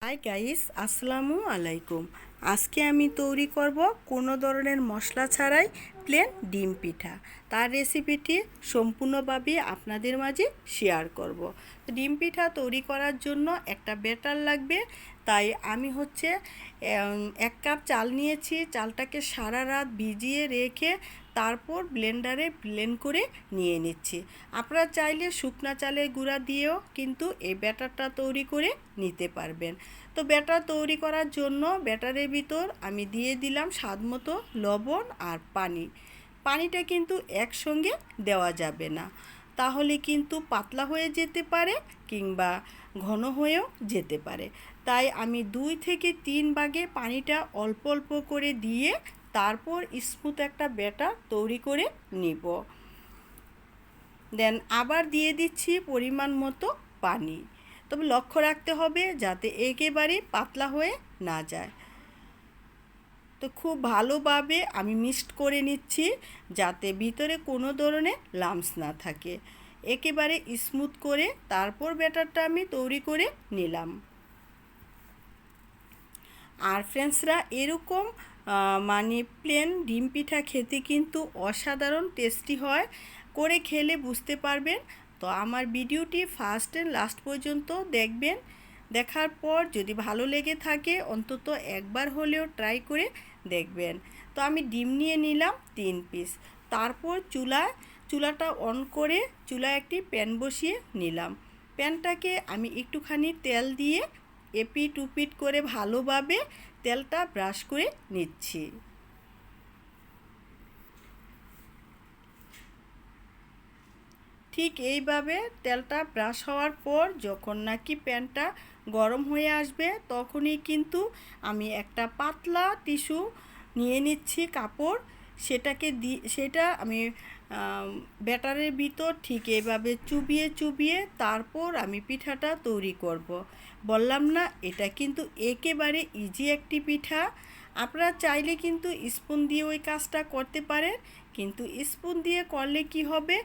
Hi guys, আসসালামু আলাইকুম। আজকে আমি তৈরি করব কোনো ধরনের মশলা ছাড়াই প্লেন ডিম পিঠা। তার রেসিপিটি সম্পূর্ণভাবে আপনাদের মাঝে শেয়ার করব। ডিম পিঠা তৈরি করার জন্য একটা ব্যাটার লাগবে। তাই আমি 1 কাপ চাল নিয়েছি। চালটাকে সারা রাত ভিজিয়ে রেখে তারপর ব্লেন্ডারে ব্লেন্ড করে নিয়ে নিচ্ছি। আপনারা চাইলে শুকনা চালের গুঁড়া দিয়েও কিন্তু এই ব্যাটারটা তৈরি করে নিতে পারবেন। তো ব্যাটার তৈরি করার জন্য ব্যাটারের ভিতর আমি দিয়ে দিলাম স্বাদমতো লবণ আর পানি। পানিটা কিন্তু একসঙ্গে দেওয়া যাবে না, তাহলে কিন্তু পাতলা হয়ে যেতে পারে কিংবা ঘন হয়েও যেতে পারে। তাই আমি 2 থেকে 3 ভাগে পানিটা অল্প অল্প করে দিয়ে তারপর স্মুথ একটা ব্যাটার তৈরি করে নিব। দেন আবার দিয়ে দিচ্ছি পরিমাণ মতো পানি। তবে লক্ষ্য রাখতে হবে যাতে একেবারে পাতলা হয়ে না যায়। তো খুব ভালোভাবে আমি মিক্সড করে নিচ্ছি যাতে ভিতরে কোনো ধরনের লাম্পস না থাকে। একেবারে স্মুথ করে তারপর ব্যাটারটা আমি তৈরি করে নিলাম। আর ফ্রেন্ডসরা, এরকম প্লেন ডিম পিঠা খেতে কিন্তু অসাধারণ টেস্টি হয়। করে খেলে বুঝতে পারবেন। তো আমার ভিডিওটি ফার্স্ট অ্যান্ড লাস্ট পর্যন্ত দেখবেন। দেখার পর যদি ভালো লেগে থাকে অন্তত একবার হলেও ট্রাই করে দেখবেন। তো আমি ডিম নিয়ে নিলাম 3 পিস। তারপর চুলাটা অন করে চুলায় একটি প্যান বসিয়ে নিলাম। প্যানটাকে আমি একটুখানি তেল দিয়ে এপিট উপিট করে ভালোভাবে তেলটা ব্রাশ করে নিচ্ছি। ঠিক এইভাবে তেলটা ব্রাশ হওয়ার পর যখন নাকি প্যানটা গরম হয়ে আসবে তখনই কিন্তু আমি একটা পাতলা টিস্যু নিয়ে নিচ্ছি, কাপড়। সেটা আমি ব্যাটারের ভিতর ঠিক এইভাবে চুবিয়ে চুবিয়ে তারপর আমি পিঠাটা তৈরি করব। বললাম না, এটা কিন্তু একেবারে ইজি একটি পিঠা। আপনারা চাইলে কিন্তু স্পুন দিয়ে ওই কাজটা করতে পারেন, কিন্তু স্পুন দিয়ে করলে কি হবে,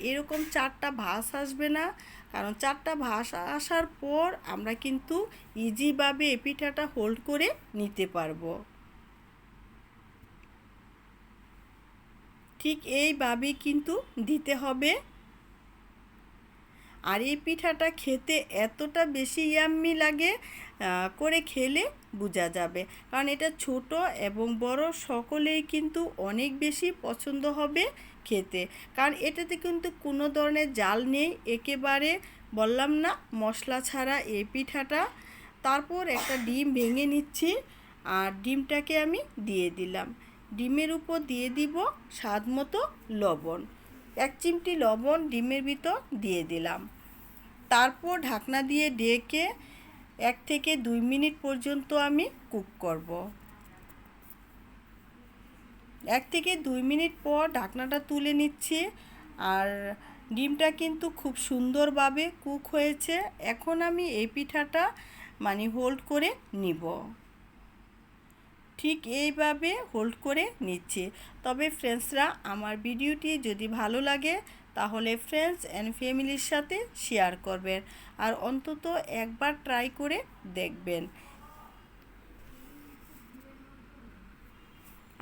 এরকম 4টা ভাঁজ আসবে না। কারণ 4টা ভাঁজ আসার পর আমরা কিন্তু ইজিভাবে এই পিঠাটা হোল্ড করে নিতে পারবো। ঠিক এইভাবেই কিন্তু দিতে হবে। আর এই পিঠাটা খেতে এতটা বেশি ইয়াম্মি লাগে, করে খেলে বোঝা যাবে। কারণ এটা ছোট এবং বড় সকলেই কিন্তু অনেক বেশি পছন্দ হবে খেতে। কারণ এটাতে কিন্তু কোনো ধরনের জাল নেই, একেবারে বললাম না মশলা ছাড়া এই পিঠাটা। তারপর একটা ডিম ভেঙে নিচ্ছি আর ডিমটাকে আমি দিয়ে দিলাম। ডিমের উপর দিয়ে দিব স্বাদমতো লবণ। 1 চিমটি লবণ ডিমের ভিতর দিয়ে দিলাম। তারপর ঢাকনা দিয়ে ঢেকে 1 থেকে 2 মিনিট পর্যন্ত আমি কুক করব। 1 থেকে 2 মিনিট পর ঢাকনাটা তুলে নিচ্ছি। আর ডিমটা কিন্তু খুব সুন্দরভাবে কুক হয়েছে। এখন আমি এই পিঠাটা হোল্ড করে নিব। ঠিক এইভাবে হোল্ড করে নিচ্ছি। তবে ফ্রেন্ডসরা, আমার ভিডিওটি যদি ভালো লাগে তাহলে ফ্রেন্ডস অ্যান্ড ফ্যামিলির সাথে শেয়ার করবেন আর অন্তত একবার ট্রাই করে দেখবেন।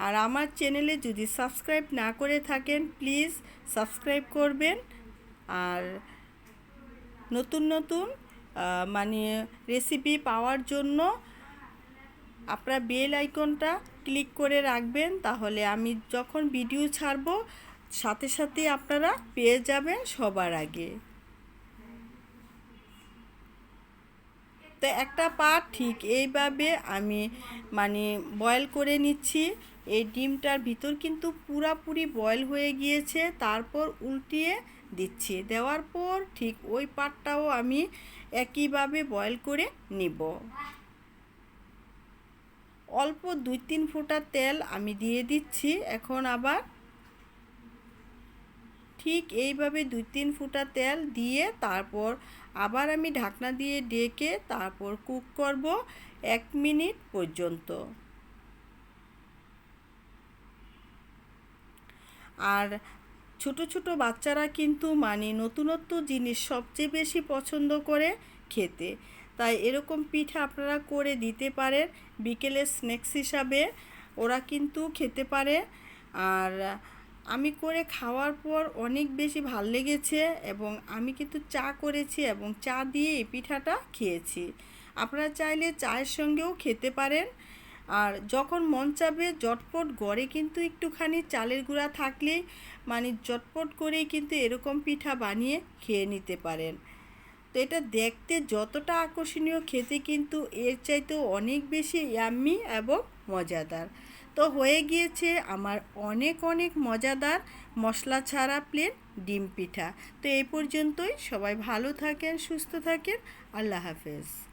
আর আমার চ্যানেলে যদি সাবস্ক্রাইব না করে থাকেন প্লিজ সাবস্ক্রাইব করবেন। আর নতুন নতুন রেসিপি পাওয়ার জন্য আপনারা বেল আইকনটা ক্লিক করে রাখবেন, তাহলে আমি যখন ভিডিও ছাড়ব সাথে সাথে আপনারা পেয়ে যাবেন সবার আগে। তো একটা পার্ট ঠিক এইভাবে আমি বয়েল করে নিচ্ছি। এই ডিমটার ভিতর কিন্তু পুরাপুরি বয়েল হয়ে গিয়েছে। তারপর উল্টিয়ে দিচ্ছি, দেওয়ার পর ঠিক ওই পার্টটাও আমি একইভাবে বয়েল করে নিব। অল্প 2-3 ফোঁটা তেল আমি দিয়ে দিচ্ছি। এখন আবার ঠিক এইভাবে 2-3 ফোঁটা তেল দিয়ে তারপর আবার আমি ঢাকনা দিয়ে ঢেকে তারপর কুক করব 1 মিনিট পর্যন্ত। আর ছোট ছোট বাচ্চারা কিন্তু নতুনত্ব জিনিস সবচেয়ে বেশি পছন্দ করে খেতে। তাই এরকম পিঠা আপনারা করে দিতে পারেন বিকেলের স্ন্যাক্স হিসাবে, ওরা কিন্তু খেতে পারে। আর আমি করে খাওয়ার পর অনেক বেশি ভাল লেগেছে এবং আমি কিন্তু চা করেছি এবং চা দিয়ে এই পিঠাটা খেয়েছি। আপনারা চাইলে চায়ের সঙ্গেও খেতে পারেন। আর যখন মন চাবে জটপট ঘরে কিন্তু একটুখানি চালের গুঁড়া থাকলেই মানে জটপট করেই কিন্তু এরকম পিঠা বানিয়ে খেয়ে নিতে পারেন। তো এটা দেখতে যতটা আকর্ষণীয়, খেতে কিন্তু এর চাইতেও অনেক বেশি ইয়াম্মি এবং মজাদার। তো হয়ে গিয়েছে আমার অনেক অনেক মজাদার মশলা ছাড়া প্লেন ডিম পিঠা। তো এই পর্যন্তই, সবাই ভালো থাকেন, সুস্থ থাকেন, আল্লাহ হাফেজ।